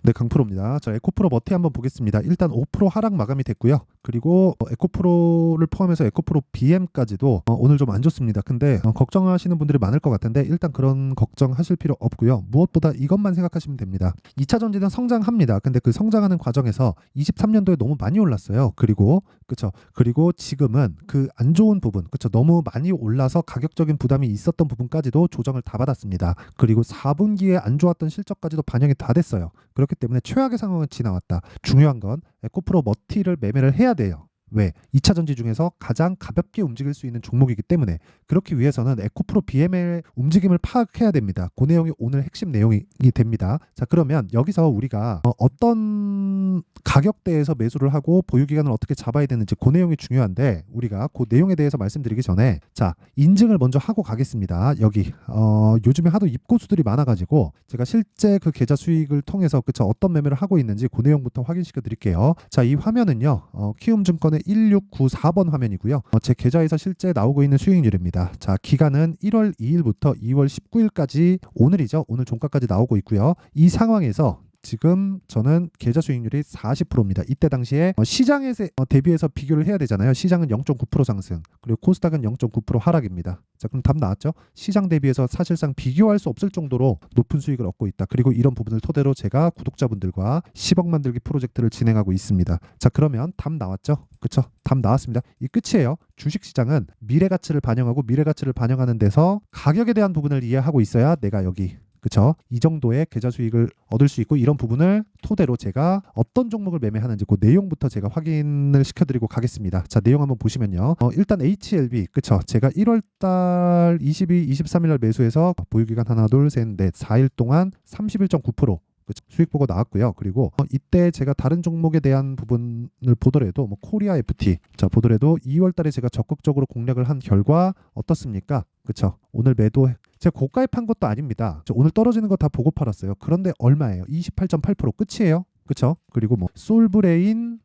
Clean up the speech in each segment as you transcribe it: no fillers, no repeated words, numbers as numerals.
네, 강프로입니다. 자, 에코프로 머티 한번 보겠습니다. 일단 5% 하락 마감이 됐고요. 그리고 에코프로를 포함해서 에코프로 BM까지도 오늘 좀 안 좋습니다. 근데 걱정하시는 분들이 많을 것 같은데 일단 그런 걱정하실 필요 없고요. 무엇보다 이것만 생각하시면 됩니다. 2차 전지는 성장합니다. 근데 그 성장하는 과정에서 23년도에 너무 많이 올랐어요. 그리고 그쵸. 그리고 지금은 그 안 좋은 부분, 그쵸. 너무 많이 올라서 가격적인 부담이 있었던 부분까지도 조정을 다 받았습니다. 그리고 4분기에 안 좋았던 실적까지도 반영이 다 됐어요. 그렇기 때문에 최악의 상황은 지나왔다. 중요한 건 에코프로 머티를 매매를 해야 돼요. 왜? 2차 전지 중에서 가장 가볍게 움직일 수 있는 종목이기 때문에 그렇기 위해서는 에코프로 BM의 움직임을 파악해야 됩니다. 그 내용이 오늘 핵심 내용이 됩니다. 자, 그러면 여기서 우리가 어떤 가격대에서 매수를 하고 보유기간을 어떻게 잡아야 되는지 그 내용이 중요한데 우리가 그 내용에 대해서 말씀드리기 전에 자, 인증을 먼저 하고 가겠습니다. 여기 요즘에 하도 입고수들이 많아가지고 제가 실제 그 계좌 수익을 통해서 그쵸 어떤 매매를 하고 있는지 그 내용부터 확인시켜 드릴게요. 자, 이 화면은요 키움증권의 1694번 화면이고요. 제 계좌에서 실제 나오고 있는 수익률입니다. 자, 기간은 1월 2일부터 2월 19일까지 오늘이죠. 오늘 종가까지 나오고 있고요. 이 상황에서 지금 저는 계좌 수익률이 40%입니다. 이때 당시에 시장에 대비해서 비교를 해야 되잖아요. 시장은 0.9% 상승, 그리고 코스닥은 0.9% 하락입니다. 자, 그럼 답 나왔죠? 시장 대비해서 사실상 비교할 수 없을 정도로 높은 수익을 얻고 있다. 그리고 이런 부분을 토대로 제가 구독자분들과 10억 만들기 프로젝트를 진행하고 있습니다. 자, 그러면 답 나왔죠? 그쵸? 답 나왔습니다. 이 끝이에요. 주식시장은 미래가치를 반영하고 미래가치를 반영하는 데서 가격에 대한 부분을 이해하고 있어야 내가 여기 그쵸? 이 정도의 계좌 수익을 얻을 수 있고 이런 부분을 토대로 제가 어떤 종목을 매매하는지 그 내용부터 제가 확인을 시켜드리고 가겠습니다. 자, 내용 한번 보시면요. 일단 HLB 그쵸? 제가 1월달 22, 23일 날 매수해서 보유기간 하나, 둘, 셋, 넷, 4일 동안 31.9% 수익 보고 나왔고요. 그리고 이때 제가 다른 종목에 대한 부분을 보더라도 뭐 코리아 FT 자 보더라도 2월 달에 제가 적극적으로 공략을 한 결과 어떻습니까? 그쵸? 오늘 매도 제가 고가에 판 것도 아닙니다. 오늘 떨어지는 거 다 보고 팔았어요. 그런데 얼마예요? 28.8% 끝이에요. 그쵸? 그리고 뭐 솔브레인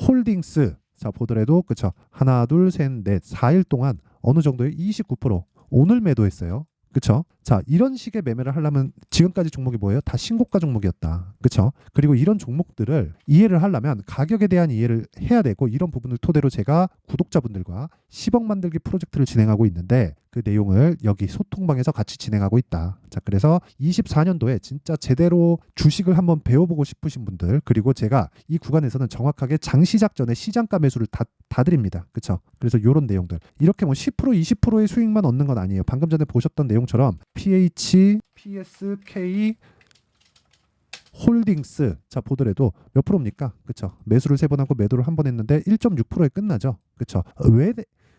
홀딩스 자 보더라도 그쵸? 하나, 둘, 셋, 넷, 4일 동안 어느 정도에 29% 오늘 매도했어요. 그쵸? 자, 이런 식의 매매를 하려면 지금까지 종목이 뭐예요? 다 신고가 종목이었다. 그쵸? 그리고 이런 종목들을 이해를 하려면 가격에 대한 이해를 해야 되고 이런 부분을 토대로 제가 구독자분들과 10억 만들기 프로젝트를 진행하고 있는데 그 내용을 여기 소통방에서 같이 진행하고 있다. 자, 그래서 24년도에 진짜 제대로 주식을 한번 배워보고 싶으신 분들 그리고 제가 이 구간에서는 정확하게 장시작 전에 시장가 매수를 다 드립니다. 그쵸? 그래서 이런 내용들 이렇게 뭐 10% 20%의 수익만 얻는 건 아니에요. 방금 전에 보셨던 내용처럼 PH, PSK 홀딩스 자 보더라도 몇 프로입니까? 그쵸? 매수를 3번 하고 매도를 한 번 했는데 1.6%에 끝나죠. 그쵸?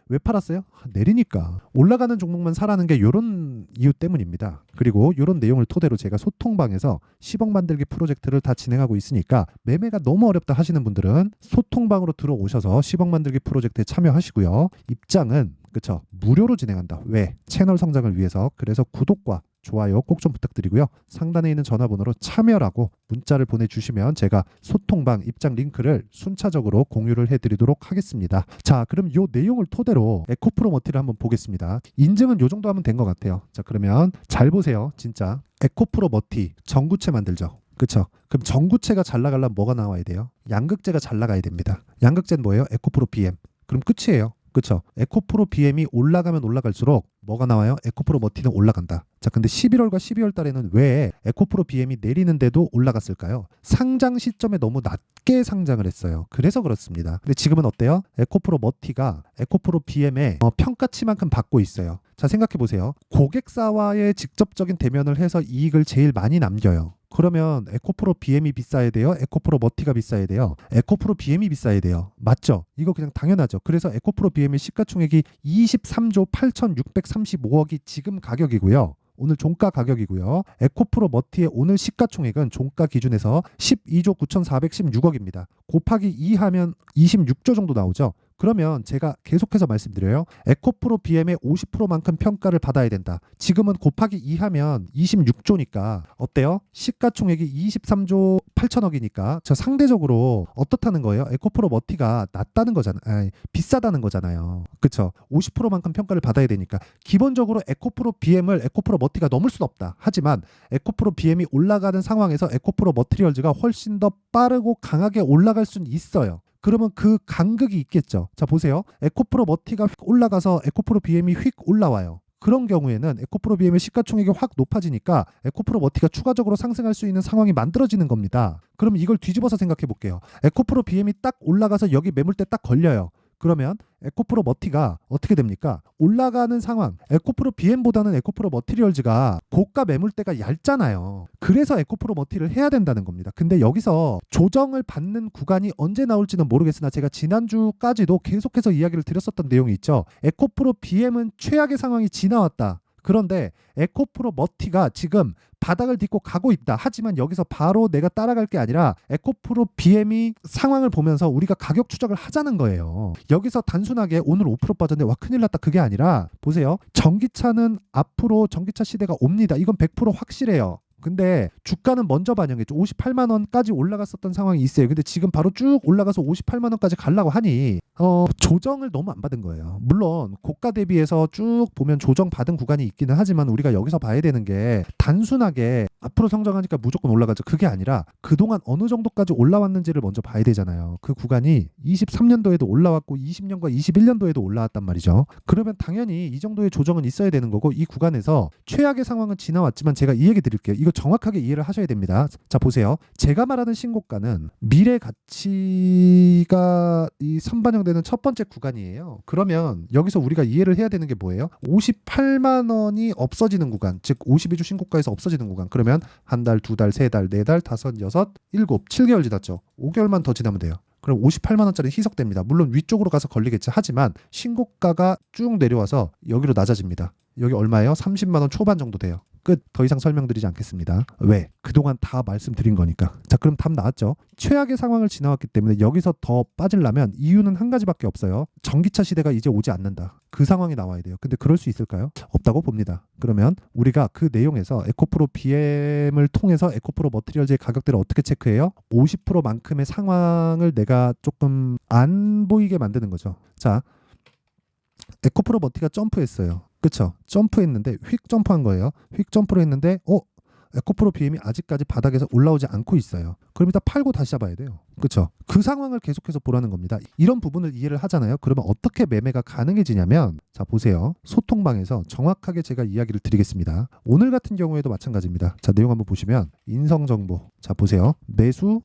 왜 팔았어요? 내리니까. 올라가는 종목만 사라는 게 이런 이유 때문입니다. 그리고 이런 내용을 토대로 제가 소통방에서 10억 만들기 프로젝트를 다 진행하고 있으니까 매매가 너무 어렵다 하시는 분들은 소통방으로 들어오셔서 10억 만들기 프로젝트에 참여하시고요. 입장은 그쵸? 무료로 진행한다. 왜? 채널 성장을 위해서. 그래서 구독과 좋아요 꼭 좀 부탁드리고요. 상단에 있는 전화번호로 참여라고 문자를 보내주시면 제가 소통방 입장 링크를 순차적으로 공유를 해드리도록 하겠습니다. 자, 그럼 이 내용을 토대로 에코프로 머티를 한번 보겠습니다. 인증은 이 정도 하면 된 것 같아요. 자, 그러면 잘 보세요. 진짜 에코프로 머티 전구체 만들죠. 그쵸? 그럼 전구체가 잘 나가려면 뭐가 나와야 돼요? 양극재가 잘 나가야 됩니다. 양극재는 뭐예요? 에코프로 BM. 그럼 끝이에요. 그쵸? 에코프로 BM이 올라가면 올라갈수록 뭐가 나와요? 에코프로 머티는 올라간다. 자, 근데 11월과 12월 달에는 왜 에코프로 BM이 내리는데도 올라갔을까요? 상장 시점에 너무 낮게 상장을 했어요. 그래서 그렇습니다. 근데 지금은 어때요? 에코프로 머티가 에코프로 BM의 평가치만큼 받고 있어요. 자, 생각해 보세요. 고객사와의 직접적인 대면을 해서 이익을 제일 많이 남겨요. 그러면 에코프로 BM이 비싸야 돼요? 에코프로 머티가 비싸야 돼요? 에코프로 BM이 비싸야 돼요. 맞죠? 이거 그냥 당연하죠. 그래서 에코프로 BM의 시가총액이 23조 8,635억이 지금 가격이고요. 오늘 종가 가격이고요. 에코프로 머티의 오늘 시가총액은 종가 기준에서 12조 9,416억입니다. 곱하기 2 하면 26조 정도 나오죠. 그러면 제가 계속해서 말씀드려요. 에코프로 BM의 50%만큼 평가를 받아야 된다. 지금은 곱하기 2 하면 26조니까 어때요? 시가총액이 23조 8천억이니까 저 상대적으로 어떻다는 거예요? 에코프로 머티가 낮다는 거잖아요. 아니, 비싸다는 거잖아요. 그쵸? 50%만큼 평가를 받아야 되니까 기본적으로 에코프로 BM을 에코프로 머티가 넘을 수는 없다. 하지만 에코프로 BM이 올라가는 상황에서 에코프로 머티리얼즈가 훨씬 더 빠르고 강하게 올라갈 수는 있어요. 그러면 그 간극이 있겠죠. 자, 보세요. 에코프로 머티가 휙 올라가서 에코프로 BM이 휙 올라와요. 그런 경우에는 에코프로 BM의 시가총액이 확 높아지니까 에코프로 머티가 추가적으로 상승할 수 있는 상황이 만들어지는 겁니다. 그럼 이걸 뒤집어서 생각해 볼게요. 에코프로 BM이 딱 올라가서 여기 매물대 딱 걸려요. 그러면 에코프로 머티가 어떻게 됩니까? 올라가는 상황. 에코프로 BM보다는 에코프로 머티리얼즈가 고가 매물대가 얇잖아요. 그래서 에코프로 머티를 해야 된다는 겁니다. 근데 여기서 조정을 받는 구간이 언제 나올지는 모르겠으나 제가 지난주까지도 계속해서 이야기를 드렸었던 내용이 있죠. 에코프로 BM은 최악의 상황이 지나왔다. 그런데 에코프로 머티가 지금 바닥을 딛고 가고 있다. 하지만 여기서 바로 내가 따라갈 게 아니라 에코프로 BM이 상황을 보면서 우리가 가격 추적을 하자는 거예요. 여기서 단순하게 오늘 5% 빠졌는데 와 큰일 났다. 그게 아니라 보세요. 전기차는 앞으로 전기차 시대가 옵니다. 이건 100% 확실해요. 근데 주가는 먼저 반영했죠. 58만 원까지 올라갔었던 상황이 있어요. 근데 지금 바로 쭉 올라가서 58만 원까지 가려고 하니 조정을 너무 안 받은 거예요. 물론 고가 대비해서 쭉 보면 조정 받은 구간이 있기는 하지만 우리가 여기서 봐야 되는 게 단순하게 앞으로 성장하니까 무조건 올라가죠. 그게 아니라 그동안 어느 정도까지 올라왔는지를 먼저 봐야 되잖아요. 그 구간이 23년도에도 올라왔고 20년과 21년도에도 올라왔단 말이죠. 그러면 당연히 이 정도의 조정은 있어야 되는 거고 이 구간에서 최악의 상황은 지나왔지만 제가 이 얘기 드릴게요. 이거 정확하게 이해를 하셔야 됩니다. 자, 보세요. 제가 말하는 신고가는 미래 가치가 이 선반영되는 첫 번째 구간이에요. 그러면 여기서 우리가 이해를 해야 되는 게 뭐예요? 58만 원이 없어지는 구간, 즉 52주 신고가에서 없어지는 구간. 그러면 한 달, 두 달, 세 달, 네 달, 다섯, 여섯, 일곱, 7개월 지났죠. 5개월만 더 지나면 돼요. 그럼 58만 원짜리 희석됩니다. 물론 위쪽으로 가서 걸리겠지. 하지만 신고가가 쭉 내려와서 여기로 낮아집니다. 여기 얼마예요? 30만 원 초반 정도 돼요. 끝. 더 이상 설명드리지 않겠습니다. 왜? 그동안 다 말씀드린 거니까. 자, 그럼 답 나왔죠? 최악의 상황을 지나왔기 때문에 여기서 더 빠지려면 이유는 한 가지밖에 없어요. 전기차 시대가 이제 오지 않는다. 그 상황이 나와야 돼요. 근데 그럴 수 있을까요? 없다고 봅니다. 그러면 우리가 그 내용에서 에코프로 BM을 통해서 에코프로 머티리얼즈의 가격대를 어떻게 체크해요? 50%만큼의 상황을 내가 조금 안 보이게 만드는 거죠. 자, 에코프로 머티가 점프했어요. 그쵸? 점프했는데 휙 점프한 거예요. 휙 점프를 했는데 에코프로 BM이 아직까지 바닥에서 올라오지 않고 있어요. 그럼 일단 팔고 다시 잡아야 돼요. 그쵸? 그 상황을 계속해서 보라는 겁니다. 이런 부분을 이해를 하잖아요. 그러면 어떻게 매매가 가능해지냐면 자, 보세요. 소통방에서 정확하게 제가 이야기를 드리겠습니다. 오늘 같은 경우에도 마찬가지입니다. 자, 내용 한번 보시면 인성정보. 자, 보세요. 매수,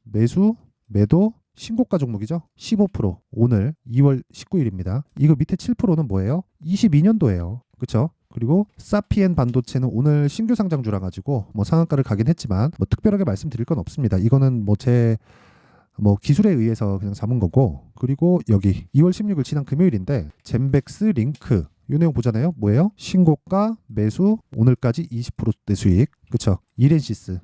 매도, 신고가 종목이죠. 15%. 오늘 2월 19일입니다. 이거 밑에 7%는 뭐예요? 22년도예요. 그렇죠? 그리고 사피엔 반도체는 오늘 신규 상장주라 가지고 뭐 상한가를 가긴 했지만 뭐 특별하게 말씀드릴 건 없습니다. 이거는 제 기술에 의해서 그냥 잡은 거고. 그리고 여기 2월 16일 지난 금요일인데 젠백스 링크 이 내용 보잖아요. 뭐예요? 신고가 매수 오늘까지 20%대 수익. 그렇죠? 이렌시스.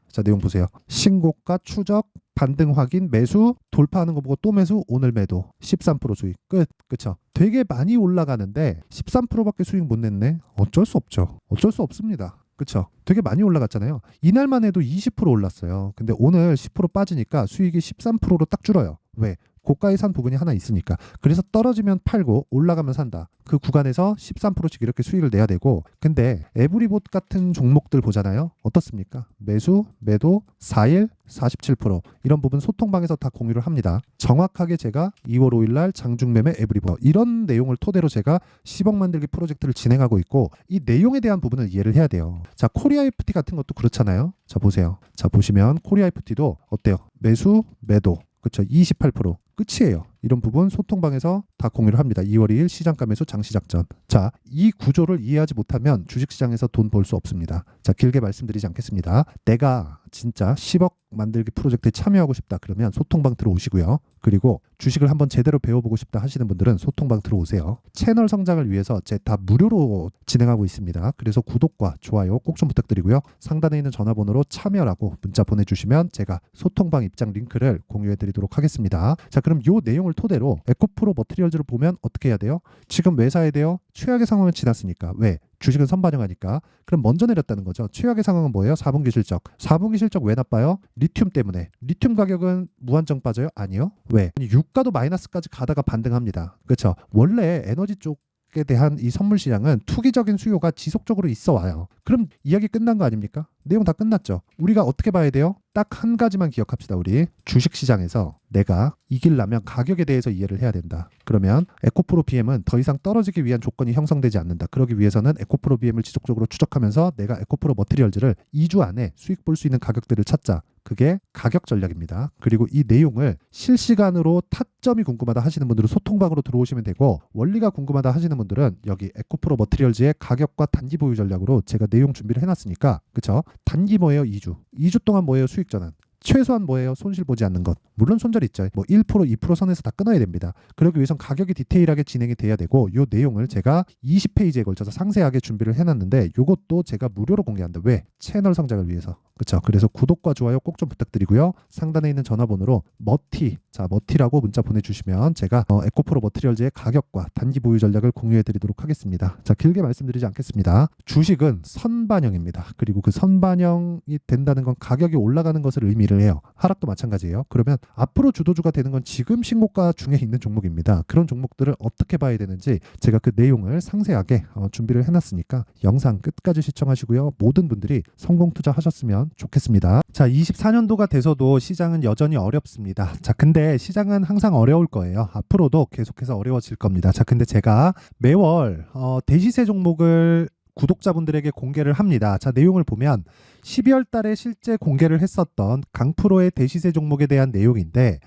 자, 내용 보세요. 신고가 추적 반등 확인 매수 돌파하는 거 보고 또 매수 오늘 매도 13% 수익 끝. 그쵸? 되게 많이 올라가는데 13%밖에 수익 못 냈네. 어쩔 수 없죠. 어쩔 수 없습니다. 그쵸? 되게 많이 올라갔잖아요. 이날만 해도 20% 올랐어요. 근데 오늘 10% 빠지니까 수익이 13%로 딱 줄어요. 왜? 고가에 산 부분이 하나 있으니까. 그래서 떨어지면 팔고 올라가면 산다. 그 구간에서 13%씩 이렇게 수익을 내야 되고. 근데 에브리봇 같은 종목들 보잖아요. 어떻습니까? 매수, 매도, 4일, 47%. 이런 부분 소통방에서 다 공유를 합니다. 정확하게 제가 2월 5일 날 장중매매 에브리봇 이런 내용을 토대로 제가 10억 만들기 프로젝트를 진행하고 있고 이 내용에 대한 부분을 이해를 해야 돼요. 자, 코리아 FT 같은 것도 그렇잖아요. 자, 보세요. 자, 보시면 코리아 FT도 어때요? 매수, 매도. 그쵸? 28% 끝이에요. 이런 부분 소통방에서 다 공유를 합니다. 2월 2일 시장가 매수 장시작전. 자, 이 구조를 이해하지 못하면 주식시장에서 돈 벌 수 없습니다. 자, 길게 말씀드리지 않겠습니다. 내가 진짜 10억 만들기 프로젝트에 참여하고 싶다 그러면 소통방 들어오시고요. 그리고 주식을 한번 제대로 배워보고 싶다 하시는 분들은 소통방 들어오세요. 채널 성장을 위해서 제 다 무료로 진행하고 있습니다. 그래서 구독과 좋아요 꼭 좀 부탁드리고요. 상단에 있는 전화번호로 참여라고 문자 보내주시면 제가 소통방 입장 링크를 공유해드리도록 하겠습니다. 자, 그럼 이 내용을 토대로 에코프로 머티리얼즈를 보면 어떻게 해야 돼요? 지금 왜 사야 돼요? 최악의 상황은 지났으니까. 왜? 주식은 선반영하니까. 그럼 먼저 내렸다는 거죠. 최악의 상황은 뭐예요? 4분기 실적. 4분기 실적 왜 나빠요? 리튬 때문에. 리튬 가격은 무한정 빠져요? 아니요. 왜? 유가도 마이너스까지 가다가 반등합니다. 그렇죠? 원래 에너지 쪽에 대한 이 선물 시장은 투기적인 수요가 지속적으로 있어 와요. 그럼 이야기 끝난 거 아닙니까? 내용 다 끝났죠. 우리가 어떻게 봐야 돼요? 딱 한 가지만 기억합시다. 우리 주식시장에서 내가 이기려면 가격에 대해서 이해를 해야 된다. 그러면 에코프로 BM은 더 이상 떨어지기 위한 조건이 형성되지 않는다. 그러기 위해서는 에코프로 BM을 지속적으로 추적하면서 내가 에코프로 머티리얼즈를 2주 안에 수익 볼 수 있는 가격대를 찾자. 그게 가격 전략입니다. 그리고 이 내용을 실시간으로 타점이 궁금하다 하시는 분들은 소통방으로 들어오시면 되고, 원리가 궁금하다 하시는 분들은 여기 에코프로 머티리얼즈의 가격과 단기 보유 전략으로 제가 내용 준비를 해놨으니까, 그쵸? 단기 뭐예요? 2주. 2주 동안 뭐예요? 수익 전환. 최소한 뭐예요? 손실 보지 않는 것. 물론 손절 있죠. 뭐 1%, 2% 선에서 다 끊어야 됩니다. 그러기 위해선 가격이 디테일하게 진행이 돼야 되고, 이 내용을 제가 20페이지에 걸쳐서 상세하게 준비를 해놨는데 이것도 제가 무료로 공개한다. 왜? 채널 성장을 위해서. 그렇죠? 그래서 구독과 좋아요 꼭 좀 부탁드리고요. 상단에 있는 전화번호로 머티라고 문자 보내주시면 제가 에코프로 머티리얼즈의 가격과 단기 보유 전략을 공유해드리도록 하겠습니다. 자, 길게 말씀드리지 않겠습니다. 주식은 선반영입니다. 그리고 그 선반영이 된다는 건 가격이 올라가는 것을 의미를 해요. 하락도 마찬가지예요. 그러면 앞으로 주도주가 되는 건 지금 신고가 중에 있는 종목입니다. 그런 종목들을 어떻게 봐야 되는지 제가 그 내용을 상세하게 준비를 해놨으니까 영상 끝까지 시청하시고요. 모든 분들이 성공 투자하셨으면 좋겠습니다. 자, 24년도가 돼서도 시장은 여전히 어렵습니다. 자, 근데 시장은 항상 어려울 거예요. 앞으로도 계속해서 어려워질 겁니다. 자, 근데 제가 매월 대시세 종목을 구독자분들에게 공개를 합니다. 자, 내용을 보면 12월 달에 실제 공개를 했었던 강프로의 대시세 종목에 대한 내용인데,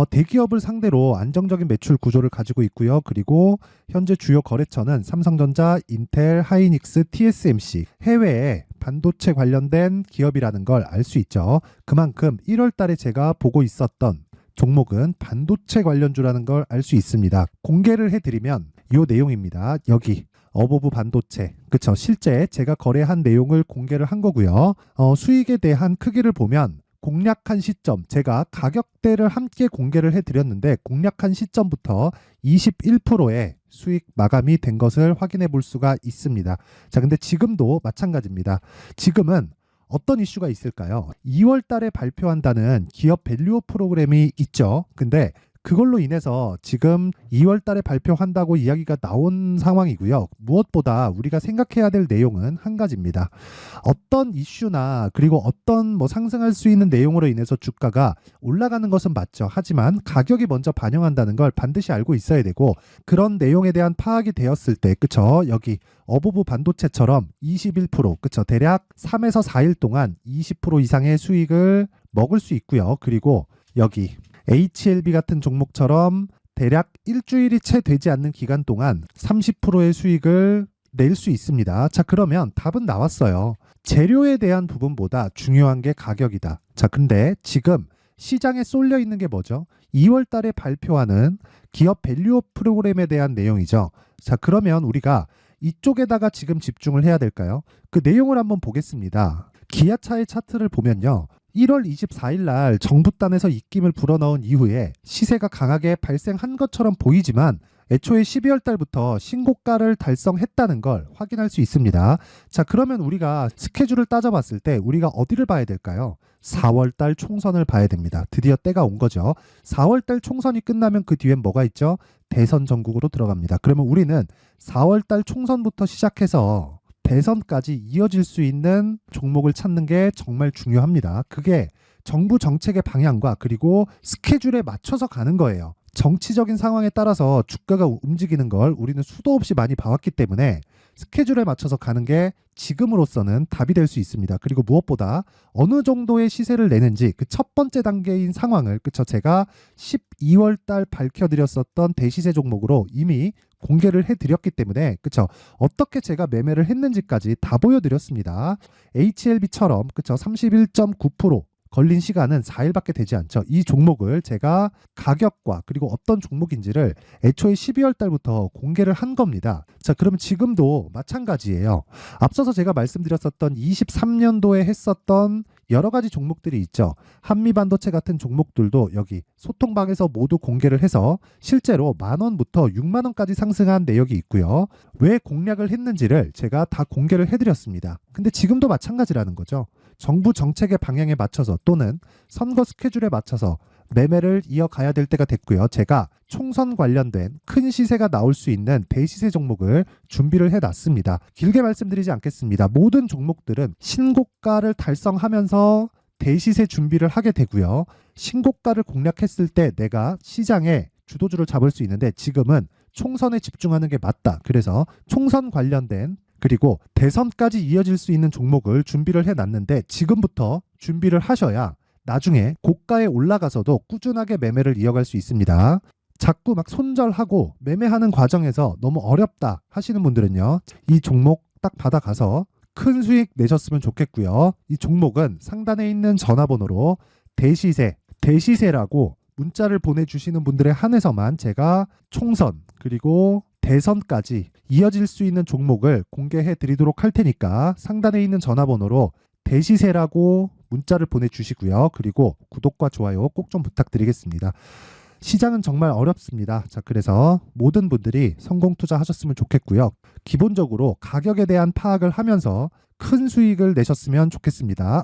대기업을 상대로 안정적인 매출 구조를 가지고 있고요. 그리고 현재 주요 거래처는 삼성전자, 인텔, 하이닉스, TSMC, 해외에 반도체 관련된 기업이라는 걸 알 수 있죠. 그만큼 1월 달에 제가 보고 있었던 종목은 반도체 관련주라는 걸 알 수 있습니다. 공개를 해드리면 이 내용입니다. 여기 어보브 반도체, 그쵸? 실제 제가 거래한 내용을 공개를 한 거고요. 수익에 대한 크기를 보면 공략한 시점, 제가 가격대를 함께 공개를 해드렸는데 공략한 시점부터 21%의 수익 마감이 된 것을 확인해 볼 수가 있습니다. 자, 근데 지금도 마찬가지입니다. 지금은 어떤 이슈가 있을까요? 2월 달에 발표한다는 기업 밸류업 프로그램이 있죠. 근데 그걸로 인해서 지금 2월 달에 발표한다고 이야기가 나온 상황이고요. 무엇보다 우리가 생각해야 될 내용은 한 가지입니다. 어떤 이슈나 그리고 어떤 상승할 수 있는 내용으로 인해서 주가가 올라가는 것은 맞죠. 하지만 가격이 먼저 반영한다는 걸 반드시 알고 있어야 되고, 그런 내용에 대한 파악이 되었을 때, 그쵸? 여기 어보브 반도체처럼 21%, 그쵸? 대략 3에서 4일 동안 20% 이상의 수익을 먹을 수 있고요. 그리고 여기 HLB 같은 종목처럼 대략 일주일이 채 되지 않는 기간 동안 30%의 수익을 낼 수 있습니다. 자, 그러면 답은 나왔어요. 재료에 대한 부분보다 중요한 게 가격이다. 자, 근데 지금 시장에 쏠려 있는 게 뭐죠? 2월 달에 발표하는 기업 밸류업 프로그램에 대한 내용이죠. 자, 그러면 우리가 이쪽에다가 지금 집중을 해야 될까요? 그 내용을 한번 보겠습니다. 기아차의 차트를 보면요. 1월 24일 날 정부단에서 입김을 불어넣은 이후에 시세가 강하게 발생한 것처럼 보이지만 애초에 12월 달부터 신고가를 달성했다는 걸 확인할 수 있습니다. 자, 그러면 우리가 스케줄을 따져봤을 때 우리가 어디를 봐야 될까요? 4월 달 총선을 봐야 됩니다. 드디어 때가 온 거죠. 4월 달 총선이 끝나면 그 뒤엔 뭐가 있죠? 대선 전국으로 들어갑니다. 그러면 우리는 4월 달 총선부터 시작해서 대선까지 이어질 수 있는 종목을 찾는 게 정말 중요합니다. 그게 정부 정책의 방향과 그리고 스케줄에 맞춰서 가는 거예요. 정치적인 상황에 따라서 주가가 움직이는 걸 우리는 수도 없이 많이 봐왔기 때문에 스케줄에 맞춰서 가는 게 지금으로서는 답이 될 수 있습니다. 그리고 무엇보다 어느 정도의 시세를 내는지 그 첫 번째 단계인 상황을 그쵸 제가 12월 달 밝혀드렸었던 대시세 종목으로 이미 공개를 해드렸기 때문에 그쵸 어떻게 제가 매매를 했는지까지 다 보여드렸습니다. HLB처럼 그쵸 31.9% 걸린 시간은 4일밖에 되지 않죠. 이 종목을 제가 가격과 그리고 어떤 종목인지를 애초에 12월 달부터 공개를 한 겁니다. 자, 그러면 지금도 마찬가지예요. 앞서서 제가 말씀드렸었던 23년도에 했었던 여러 가지 종목들이 있죠. 한미반도체 같은 종목들도 여기 소통방에서 모두 공개를 해서 실제로 10,000원부터 60,000원까지 상승한 내역이 있고요. 왜 공략을 했는지를 제가 다 공개를 해드렸습니다. 근데 지금도 마찬가지라는 거죠. 정부 정책의 방향에 맞춰서 또는 선거 스케줄에 맞춰서 매매를 이어가야 될 때가 됐고요. 제가 총선 관련된 큰 시세가 나올 수 있는 대시세 종목을 준비를 해놨습니다. 길게 말씀드리지 않겠습니다. 모든 종목들은 신고가를 달성하면서 대시세 준비를 하게 되고요. 신고가를 공략했을 때 내가 시장에 주도주를 잡을 수 있는데 지금은 총선에 집중하는 게 맞다. 그래서 총선 관련된 그리고 대선까지 이어질 수 있는 종목을 준비를 해놨는데 지금부터 준비를 하셔야 나중에 고가에 올라가서도 꾸준하게 매매를 이어갈 수 있습니다. 자꾸 막 손절하고 매매하는 과정에서 너무 어렵다 하시는 분들은요. 이 종목 딱 받아가서 큰 수익 내셨으면 좋겠고요. 이 종목은 상단에 있는 전화번호로 대시세라고 문자를 보내주시는 분들에 한해서만 제가 총선 그리고 대선까지 이어질 수 있는 종목을 공개해 드리도록 할 테니까 상단에 있는 전화번호로 대시세라고 문자를 보내주시고요. 그리고 구독과 좋아요 꼭 좀 부탁드리겠습니다. 시장은 정말 어렵습니다. 자, 그래서 모든 분들이 성공 투자하셨으면 좋겠고요. 기본적으로 가격에 대한 파악을 하면서 큰 수익을 내셨으면 좋겠습니다.